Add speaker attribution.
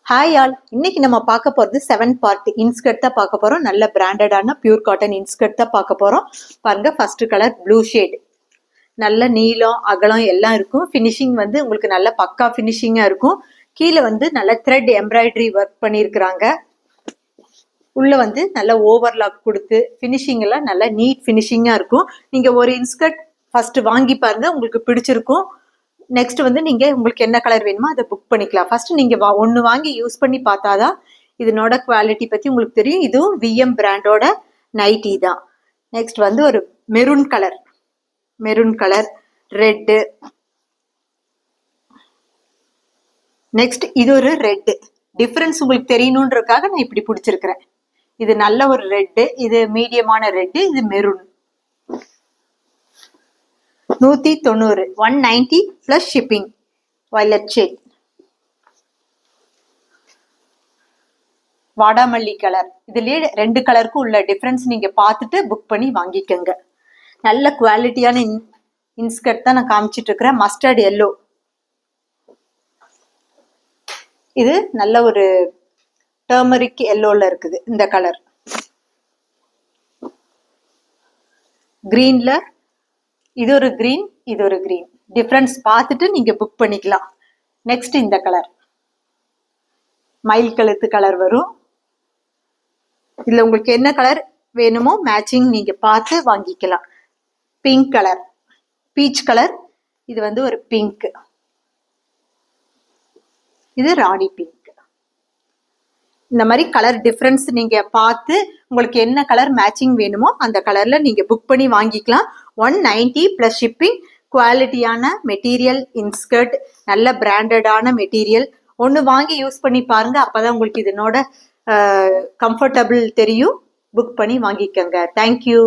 Speaker 1: Hi all, இன்னைக்கு நம்ம பார்க்க போகிறது 7 பார்ட் இன்ஸ்கர்ட் தான் பார்க்க போகிறோம். நல்ல பிராண்டடான பியூர் காட்டன் இன்ஸ்கர்ட் தான் பார்க்க போகிறோம். பாருங்க, ஃபர்ஸ்ட் கலர் ப்ளூ ஷேட், நல்ல நீளம் அகலம் எல்லாம் இருக்கும். ஃபினிஷிங் வந்து உங்களுக்கு நல்ல பக்கா ஃபினிஷிங்காக இருக்கும். கீழே வந்து நல்ல த்ரெட் எம்ப்ராய்டரி ஒர்க் பண்ணியிருக்கிறாங்க. உள்ள வந்து நல்ல ஓவர்லாக் கொடுத்து ஃபினிஷிங் எல்லாம் நல்ல நீட் ஃபினிஷிங்காக இருக்கும். நீங்கள் ஒரு இன்ஸ்கர்ட் ஃபர்ஸ்ட் வாங்கி பாருங்க, உங்களுக்கு பிடிச்சிருக்கும். நெக்ஸ்ட் வந்து நீங்க உங்களுக்கு என்ன கலர் வேணுமோ அதை புக் பண்ணிக்கலாம். ஃபர்ஸ்ட் நீங்க ஒன்று வாங்கி யூஸ் பண்ணி பார்த்தாதான் இதனோட குவாலிட்டி பத்தி உங்களுக்கு தெரியும். இதுவும் விஎம் பிராண்டோட நைட்டி தான். நெக்ஸ்ட் வந்து ஒரு மெரூன் கலர் ரெட்டு. நெக்ஸ்ட் இது ஒரு ரெட்டு. டிஃபரன்ஸ் உங்களுக்கு தெரியணுன்றதுக்காக நான் இப்படி பிடிச்சிருக்கிறேன். இது நல்ல ஒரு ரெட்டு, இது மீடியமான ரெட்டு, இது maroon. 190 190 plus shipping. Violet shade, வாடாமல்லி கலர். இதுலயே 2 கலருக்கும் உள்ள டிஃபரன்ஸ் நீங்க பார்த்துட்டு புக் பண்ணி வாங்கிக்கோங்க. நல்ல குவாலிட்டியான இன்ஸ்கர்ட் தான் நான் காமிச்சிட்டு இருக்கிறேன். மஸ்டர்ட் எல்லோ, இது நல்ல ஒரு டர்மரிக் எல்லோல இருக்குது. இந்த கலர் கிரீன்ல, இது ஒரு கிரீன், இது ஒரு கிரீன். டிஃபரன்ஸ் பார்த்துட்டு நீங்க புக் பண்ணிக்கலாம். நெக்ஸ்ட் இந்த கலர் மயில் கழுத்து கலர் வரும். இதுல உங்களுக்கு என்ன கலர் வேணுமோ மேட்சிங் நீங்க பார்த்து வாங்கிக்கலாம். பிங்க் கலர், பீச் கலர், இது வந்து ஒரு பிங்க், இது ராணி பிங்க். இந்த மாதிரி கலர் டிஃபரன்ஸ் நீங்க பார்த்து உங்களுக்கு என்ன கலர் மேட்சிங் வேணுமோ அந்த கலர்ல நீங்க புக் பண்ணி வாங்கிக்கலாம். 190 பிளஸ் ஷிப்பிங். குவாலிட்டியான மெட்டீரியல் இன்ஸ்கர்ட், நல்ல பிராண்டடான மெட்டீரியல். ஒன்று வாங்கி யூஸ் பண்ணி பாருங்க, அப்பதான் உங்களுக்கு இதனோட கம்ஃபர்டபுள் தெரியும். புக் பண்ணி வாங்கிக்கோங்க. தேங்க்யூ.